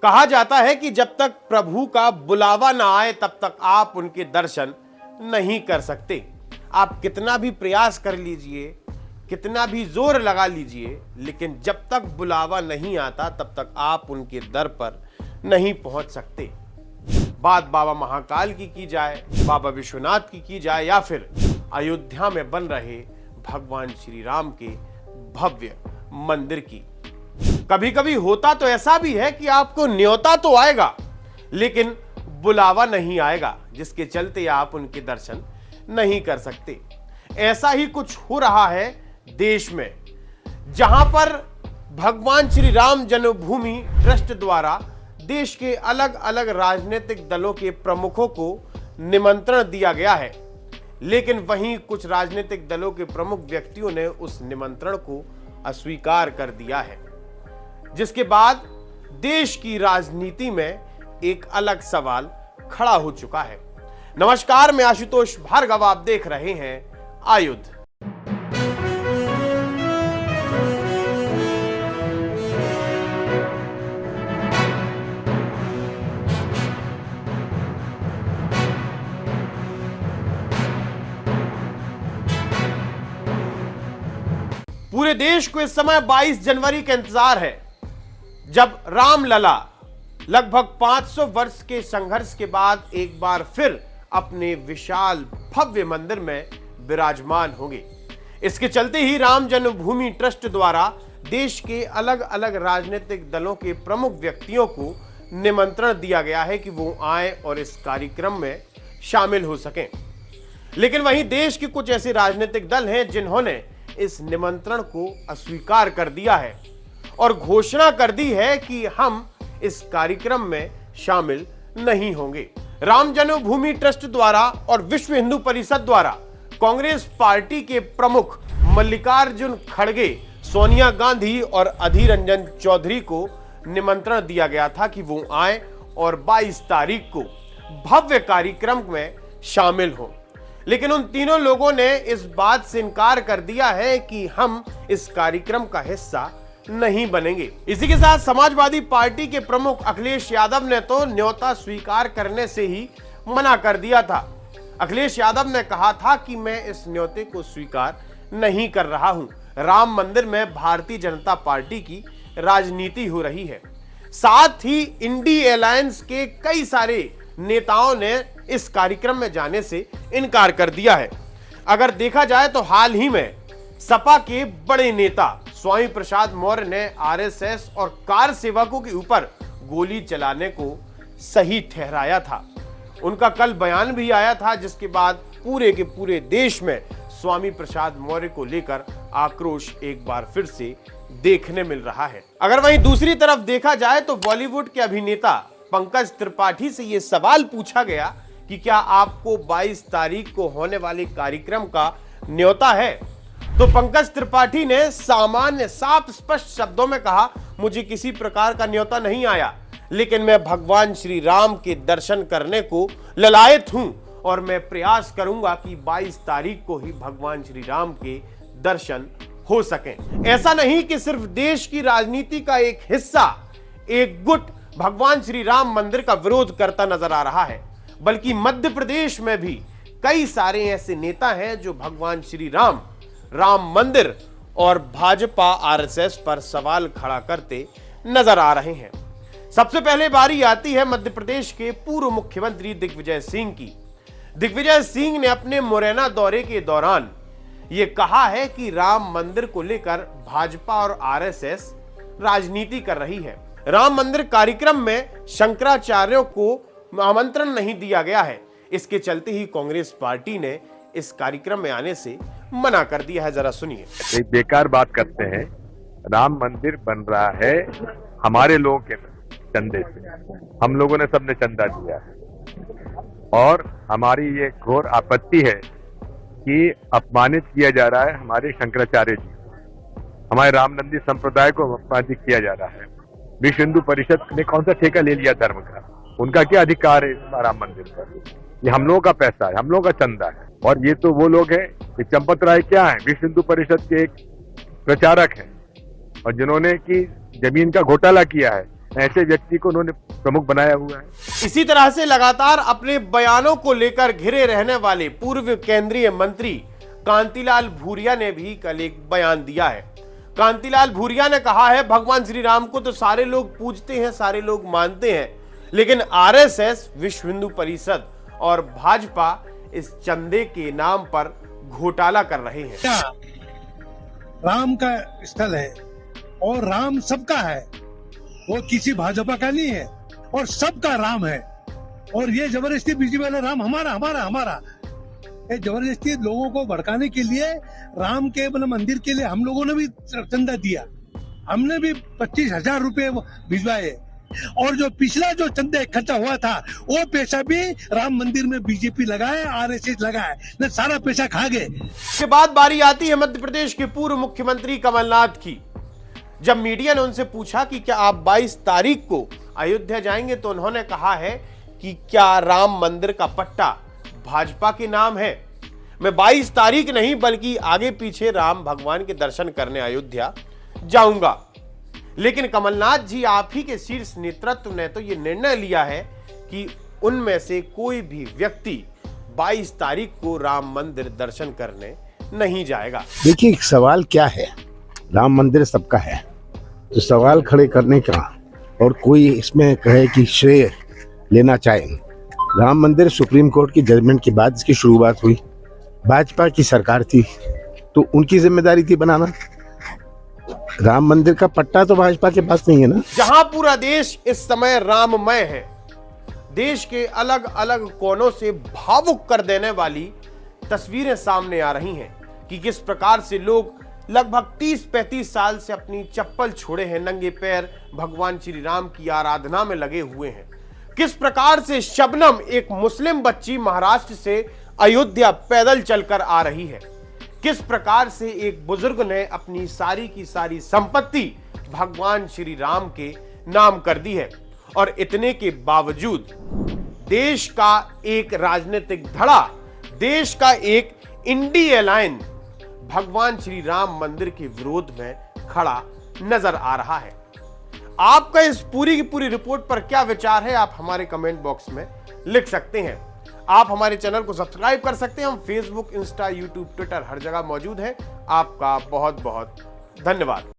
कहा जाता है कि जब तक प्रभु का बुलावा ना आए तब तक आप उनके दर्शन नहीं कर सकते। आप कितना भी प्रयास कर लीजिए, कितना भी जोर लगा लीजिए, लेकिन जब तक बुलावा नहीं आता तब तक आप उनके दर पर नहीं पहुंच सकते। बात बाबा महाकाल की जाए, बाबा विश्वनाथ की जाए, या फिर अयोध्या में बन रहे भगवान श्री राम के भव्य मंदिर की। कभी कभी होता तो ऐसा भी है कि आपको न्योता तो आएगा लेकिन बुलावा नहीं आएगा, जिसके चलते आप उनके दर्शन नहीं कर सकते। ऐसा ही कुछ हो रहा है देश में, जहां पर भगवान श्री राम जन्मभूमि ट्रस्ट द्वारा देश के अलग अलग राजनीतिक दलों के प्रमुखों को निमंत्रण दिया गया है, लेकिन वहीं कुछ राजनीतिक दलों के प्रमुख व्यक्तियों ने उस निमंत्रण को अस्वीकार कर दिया है, जिसके बाद देश की राजनीति में एक अलग सवाल खड़ा हो चुका है। नमस्कार, मैं आशुतोष भार्गव, आप देख रहे हैं आयुध। पूरे देश को इस समय 22 जनवरी का इंतजार है, जब रामलला लगभग 500 वर्ष के संघर्ष के बाद एक बार फिर अपने विशाल भव्य मंदिर में विराजमान होंगे। इसके चलते ही राम जन्मभूमि ट्रस्ट द्वारा देश के अलग अलग राजनीतिक दलों के प्रमुख व्यक्तियों को निमंत्रण दिया गया है कि वो आए और इस कार्यक्रम में शामिल हो सकें। लेकिन वहीं देश के कुछ ऐसे राजनीतिक दल हैं जिन्होंने इस निमंत्रण को अस्वीकार कर दिया है और घोषणा कर दी है कि हम इस कार्यक्रम में शामिल नहीं होंगे। राम जन्मभूमि ट्रस्ट द्वारा और विश्व हिंदू परिषद द्वारा कांग्रेस पार्टी के प्रमुख मल्लिकार्जुन खड़गे, सोनिया गांधी और अधीर रंजन चौधरी को निमंत्रण दिया गया था कि वो आए और 22 तारीख को भव्य कार्यक्रम में शामिल हों। लेकिन उन तीनों लोगों ने इस बात से इनकार कर दिया है कि हम इस कार्यक्रम का हिस्सा नहीं बनेंगे। इसी के साथ समाजवादी पार्टी के प्रमुख अखिलेश यादव ने तो न्योता स्वीकार करने से ही मना कर दिया था। अखिलेश यादव ने कहा था कि मैं इस न्योते को स्वीकार नहीं कर रहा हूं। राम मंदिर में भारतीय जनता पार्टी की राजनीति हो रही है। साथ ही इंडी अलायंस के कई सारे नेताओं ने इस कार्यक्रम में जाने से इनकार कर दिया है। अगर देखा जाए तो हाल ही में सपा के बड़े नेता स्वामी प्रसाद मौर्य ने आरएसएस और कार सेवकों के ऊपर गोली चलाने को सही ठहराया था। उनका कल बयान भी आया था, जिसके बाद पूरे के पूरे देश में स्वामी प्रसाद मौर्य को लेकर आक्रोश एक बार फिर से देखने मिल रहा है। अगर वहीं दूसरी तरफ देखा जाए तो बॉलीवुड के अभिनेता पंकज त्रिपाठी से यह सवाल पूछा गया कि क्या आपको 22 तारीख को होने वाले कार्यक्रम का न्योता है, तो पंकज त्रिपाठी ने सामान्य साफ स्पष्ट शब्दों में कहा, मुझे किसी प्रकार का न्योता नहीं आया, लेकिन मैं भगवान श्री राम के दर्शन करने को ललायत हूं और मैं प्रयास करूंगा कि 22 तारीख को ही भगवान श्री राम के दर्शन हो सकें। ऐसा नहीं कि सिर्फ देश की राजनीति का एक हिस्सा, एक गुट भगवान श्री राम मंदिर का विरोध करता नजर आ रहा है, बल्कि मध्य प्रदेश में भी कई सारे ऐसे नेता हैं जो भगवान श्री राम, राम मंदिर और भाजपा आरएसएस पर सवाल खड़ा करते नजर आ रहे हैं। सबसे पहले बारी आती है मध्य प्रदेश के पूर्व मुख्यमंत्री दिग्विजय सिंह की। दिग्विजय सिंह ने अपने मुरैना दौरे के दौरान यह कहा है कि राम मंदिर को लेकर भाजपा और आरएसएस राजनीति कर रही है। राम मंदिर कार्यक्रम में शंकराचार्यों को आमंत्रण नहीं दिया गया है, इसके चलते ही कांग्रेस पार्टी ने इस कार्यक्रम में आने से मना कर दिया है। जरा सुनिए। एक बेकार बात करते हैं। राम मंदिर बन रहा है हमारे लोगों के चंदे से, हम लोगों ने सबने चंदा दिया है और हमारी ये घोर आपत्ति है कि अपमानित किया जा रहा है हमारे शंकराचार्य जी, हमारे रामनंदी संप्रदाय को अपमानित किया जा रहा है। विश्व हिंदू परिषद ने कौन सा ठेका ले लिया धर्म का? उनका क्या अधिकार है राम मंदिर पर? ये हम लोगों का पैसा है, हम लोगों का चंदा है। और ये तो वो लोग हैं, चंपत राय क्या है, विश्व हिंदू परिषद के एक प्रचारक हैं और जिन्होंने की जमीन का घोटाला किया है, ऐसे व्यक्ति को उन्होंने प्रमुख बनाया हुआ है। इसी तरह से लगातार अपने बयानों को लेकर घिरे रहने वाले पूर्व केंद्रीय मंत्री कांतिलाल भूरिया ने भी कल एक बयान दिया है। कांतिलाल भूरिया ने कहा है, भगवान श्री राम को तो सारे लोग पूजते हैं, सारे लोग मानते हैं, लेकिन आरएसएस, विश्व हिंदू परिषद और भाजपा इस चंदे के नाम पर घोटाला कर रहे हैं। क्या राम का स्थल है और राम सबका है, वो किसी भाजपा का नहीं है और सबका राम है। और ये जबरदस्ती बीजेपी वाला राम हमारा हमारा हमारा, ये जबरदस्ती लोगों को भड़काने के लिए राम के मंदिर के लिए हम लोगों ने भी चंदा दिया, हमने भी 25,000 रुपए भिजवाए। और जो पिछला जो चंदा इकट्ठा हुआ था वो पैसा भी राम मंदिर में बीजेपी लगाए, आरएसएस लगाए, न सारा पैसा खा गए। इसके बाद बारी आती है मध्य प्रदेश के पूर्व मुख्यमंत्री कमलनाथ की। जब मीडिया ने उनसे पूछा कि क्या आप 22 तारीख को अयोध्या जाएंगे, तो उन्होंने कहा है कि क्या राम मंदिर का पट्टा भाजपा के नाम है। मैं 22 तारीख नहीं बल्कि आगे पीछे राम भगवान के दर्शन करने अयोध्या जाऊंगा। लेकिन कमलनाथ जी, आप ही के शीर्ष नेतृत्व ने तो यह निर्णय लिया है कि उनमें से कोई भी व्यक्ति 22 तारीख को राम मंदिर दर्शन करने नहीं जाएगा। देखिए, सवाल क्या है, राम मंदिर सबका है, तो सवाल खड़े करने का और कोई इसमें कहे कि श्रेय लेना चाहे, राम मंदिर सुप्रीम कोर्ट की जजमेंट के बाद इसकी शुरुआत हुई, भाजपा की सरकार थी तो उनकी जिम्मेदारी थी बनाना। राम मंदिर का पट्टा तो भाजपा के पास नहीं है ना। जहां पूरा देश इस समय राममय है, देश के अलग अलग कोनों से भावुक कर देने वाली तस्वीरें सामने आ रही हैं कि किस प्रकार से लोग लगभग 30-35 साल से अपनी चप्पल छोड़े हैं, नंगे पैर भगवान श्री राम की आराधना में लगे हुए हैं। किस प्रकार से शबनम, एक मुस्लिम बच्ची, महाराष्ट्र से अयोध्या पैदल चलकर आ रही है। किस प्रकार से एक बुजुर्ग ने अपनी सारी की सारी संपत्ति भगवान श्री राम के नाम कर दी है। और इतने के बावजूद देश का एक राजनीतिक धड़ा, देश का एक इंडी अलायंस भगवान श्री राम मंदिर के विरोध में खड़ा नजर आ रहा है। आपका इस पूरी की पूरी रिपोर्ट पर क्या विचार है, आप हमारे कमेंट बॉक्स में लिख सकते हैं। आप हमारे चैनल को सब्सक्राइब कर सकते हैं, हम फेसबुक, इंस्टा, यूट्यूब, ट्विटर हर जगह मौजूद हैं। आपका बहुत बहुत धन्यवाद।